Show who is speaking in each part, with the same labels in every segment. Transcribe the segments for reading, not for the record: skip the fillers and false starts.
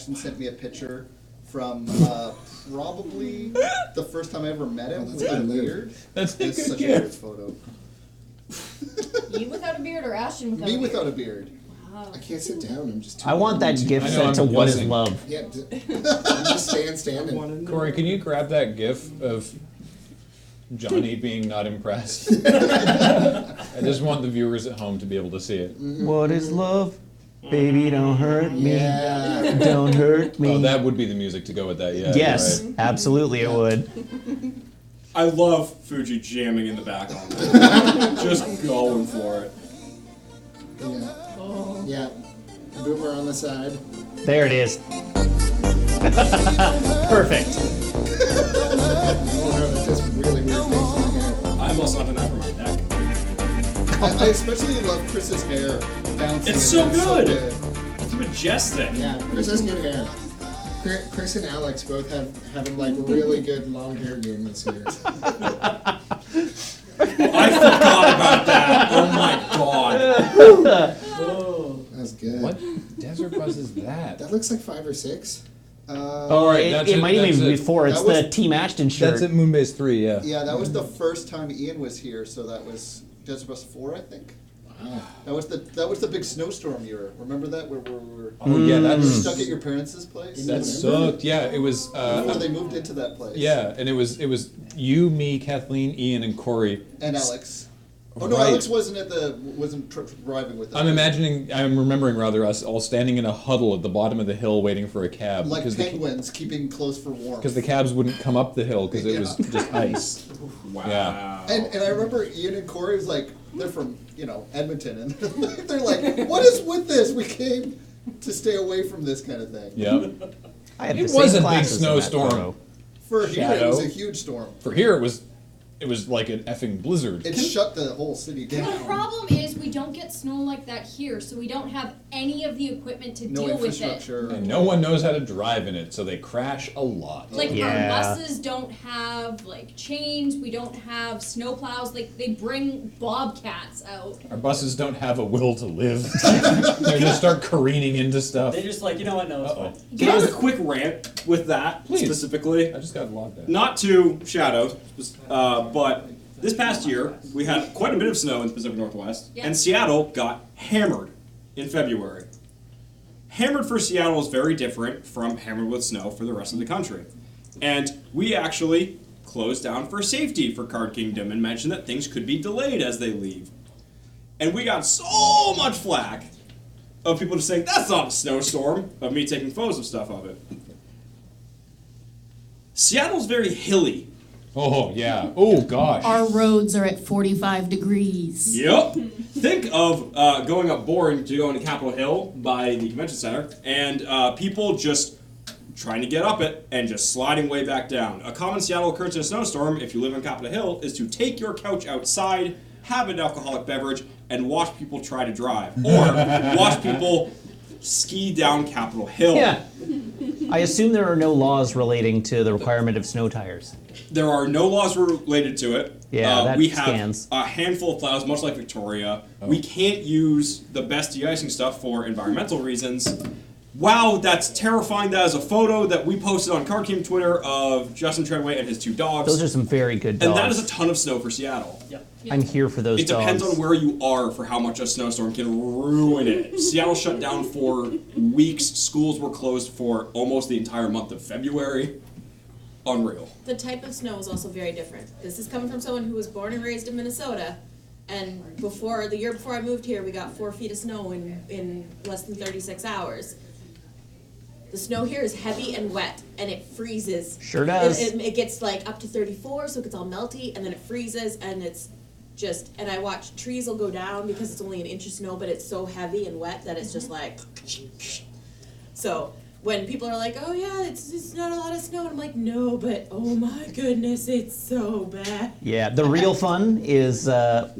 Speaker 1: Ashton sent me a picture from probably the first time I ever met him without a beard.
Speaker 2: That's
Speaker 1: such a weird photo.
Speaker 3: You without a beard or Ashton without a beard?
Speaker 1: Me without a beard.
Speaker 3: Wow.
Speaker 4: I can't sit down. I'm just too.
Speaker 5: I want that GIF
Speaker 2: I know,
Speaker 5: sent to
Speaker 2: I'm
Speaker 5: What Is
Speaker 2: buzzing.
Speaker 5: Love.
Speaker 4: Yeah, I'm just standing.
Speaker 2: Corey, can you grab that GIF of Johnny being not impressed? I just want the viewers at home to be able to see it.
Speaker 5: What is love? Baby, don't hurt me.
Speaker 4: Yeah.
Speaker 5: Don't hurt me.
Speaker 2: Oh, that would be the music to go with that, yeah.
Speaker 5: Yes,
Speaker 2: you're right.
Speaker 5: absolutely it would.
Speaker 6: I love Fuji jamming in the background. Just going for it.
Speaker 4: Yeah. Yeah. Boomer on the side.
Speaker 5: There it is. Perfect.
Speaker 4: Oh no, that's just really weird face in the hair.
Speaker 6: I'm also on enough for my neck.
Speaker 1: I especially love Chris's hair bouncing.
Speaker 6: It's so good.
Speaker 1: good.
Speaker 6: It's majestic.
Speaker 4: Yeah, Chris has good hair. Chris and Alex both have like really good long hair game this year.
Speaker 6: I forgot about that. Oh my god.
Speaker 4: That's good.
Speaker 2: What desert bus is that?
Speaker 4: That looks like 5 or 6.
Speaker 5: Or
Speaker 2: right,
Speaker 5: it,
Speaker 2: that's
Speaker 5: it
Speaker 2: it,
Speaker 5: might even
Speaker 2: that's
Speaker 5: be
Speaker 2: it.
Speaker 5: before. It's
Speaker 1: That was-
Speaker 5: the Team Ashton shirt.
Speaker 2: That's at Moonbase 3, yeah.
Speaker 1: Yeah, that was the first time Ian was here, so that was Desert Bus 4, I think.
Speaker 4: Wow.
Speaker 1: That was the big snowstorm year. Remember that where we were
Speaker 2: Oh, yeah,
Speaker 1: we were
Speaker 2: that's...
Speaker 1: stuck at your parents' place?
Speaker 2: That sucked. Yeah, it was...
Speaker 1: Before they moved into that place.
Speaker 2: yeah, and it was you, me, Kathleen, Ian, and Corey.
Speaker 1: And Alex. Oh no,
Speaker 2: Right.
Speaker 1: Alex wasn't driving with us.
Speaker 2: I'm remembering rather us all standing in a huddle at the bottom of the hill waiting for a cab.
Speaker 1: like
Speaker 2: because
Speaker 1: penguins keeping close for warmth.
Speaker 2: Because the cabs wouldn't come up the hill because it was just ice.
Speaker 6: Wow.
Speaker 2: Yeah.
Speaker 1: And I remember Ian and Corey was like, they're from, Edmonton, and they're like, what is with this? We came to stay away from this kind of thing.
Speaker 2: Yep.
Speaker 5: I had
Speaker 2: It
Speaker 5: the same
Speaker 2: was a big
Speaker 5: classes in that
Speaker 2: snowstorm.
Speaker 5: photo.
Speaker 1: For here, it was
Speaker 2: Shadow.
Speaker 1: a huge storm.
Speaker 2: For here, it was like an effing blizzard.
Speaker 1: It shut the whole city
Speaker 3: The
Speaker 1: down.
Speaker 3: problem is we don't get snow like that here, so we don't have any of the equipment to
Speaker 1: No
Speaker 3: deal with it.
Speaker 1: infrastructure.
Speaker 2: And no one knows how to drive in it, so they crash a lot.
Speaker 3: Like
Speaker 5: Yeah.
Speaker 3: our buses don't have like chains, we don't have snow plows, like they bring bobcats out.
Speaker 2: Our buses don't have a will to live. They just start careening into stuff.
Speaker 7: They just like, you know what? No, it's
Speaker 2: Uh-oh.
Speaker 7: fine.
Speaker 6: Can I have a quick rant with that
Speaker 2: Please.
Speaker 6: specifically?
Speaker 2: I just got logged out.
Speaker 6: Not to Shadow, but this past year we had quite a bit of snow in the Pacific Northwest,
Speaker 3: Yeah.
Speaker 6: and Seattle got hammered in February. Hammered for Seattle is very different from hammered with snow for the rest of the country. And we actually closed down for safety for Card Kingdom and mentioned that things could be delayed as they leave. And we got so much flack of people just saying, that's not a snowstorm, of me taking photos of stuff of it. Seattle's very hilly.
Speaker 2: Oh, yeah. Oh, gosh.
Speaker 8: Our roads are at 45 degrees.
Speaker 6: Yep. Think of going up Boring to go into Capitol Hill by the convention center, and people just trying to get up it and just sliding way back down. A common Seattle occurrence in a snowstorm, if you live on Capitol Hill, is to take your couch outside, have an alcoholic beverage, and watch people try to drive. Or watch people ski down Capitol Hill.
Speaker 5: Yeah. I assume there are no laws relating to the requirement of snow tires.
Speaker 6: There are no laws related to it.
Speaker 5: Yeah, that
Speaker 6: we have
Speaker 5: scans.
Speaker 6: a handful of plows, much like Victoria. We can't use the best de-icing stuff for environmental reasons. Wow, that's terrifying. That is a photo that we posted on Card Game Twitter of Justin Treadway and his 2 dogs.
Speaker 5: Those are some very good dogs.
Speaker 6: And that is a ton of snow for Seattle.
Speaker 7: Yep.
Speaker 5: I'm here for those
Speaker 6: It depends
Speaker 5: dogs.
Speaker 6: on where you are for how much a snowstorm can ruin it. Seattle shut down for weeks. Schools were closed for almost the entire month of February. Unreal.
Speaker 9: The type of snow is also very different. This is coming from someone who was born and raised in Minnesota, and the year before I moved here, we got 4 feet of snow in less than 36 hours. The snow here is heavy and wet, and it freezes.
Speaker 5: Sure does.
Speaker 9: It gets like up to 34, so it gets all melty, and then it freezes, and it's just, and I watch trees will go down because it's only an inch of snow, but it's so heavy and wet that it's just like, so when people are like, oh yeah, it's not a lot of snow, and I'm like, no, but oh my goodness, it's so bad.
Speaker 5: Yeah, the real fun is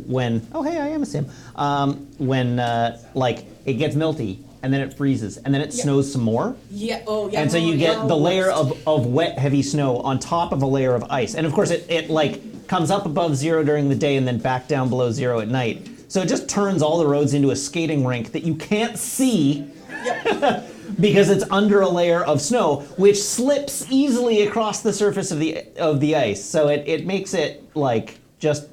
Speaker 5: when, oh hey, I am a sim, when like it gets melty and then it freezes and then it snows some more.
Speaker 9: Yeah, oh yeah.
Speaker 5: And so you get
Speaker 9: yeah,
Speaker 5: the
Speaker 9: oh,
Speaker 5: layer of wet, heavy snow on top of a layer of ice. And of course it like comes up above 0 during the day and then back down below 0 at night. So it just turns all the roads into a skating rink that you can't see. because it's under a layer of snow, which slips easily across the surface of the ice. So it makes it like just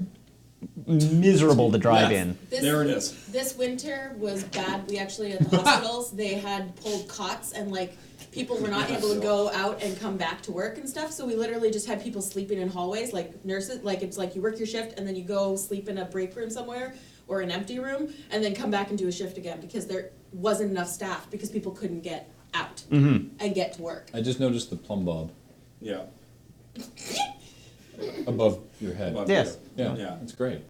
Speaker 5: miserable to drive
Speaker 6: Yeah.
Speaker 5: in.
Speaker 6: There it is.
Speaker 9: This winter was bad. We actually at the hospitals they had pulled cots and like people were not able to go out and come back to work and stuff. So we literally just had people sleeping in hallways, like nurses. Like it's like you work your shift and then you go sleep in a break room somewhere or an empty room and then come back and do a shift again because there wasn't enough staff because people couldn't get out and get to work.
Speaker 2: I just noticed the plumb bob
Speaker 6: Yeah.
Speaker 2: above your head.
Speaker 6: Above
Speaker 5: Yes.
Speaker 2: Yeah,
Speaker 6: Yeah.
Speaker 2: it's great.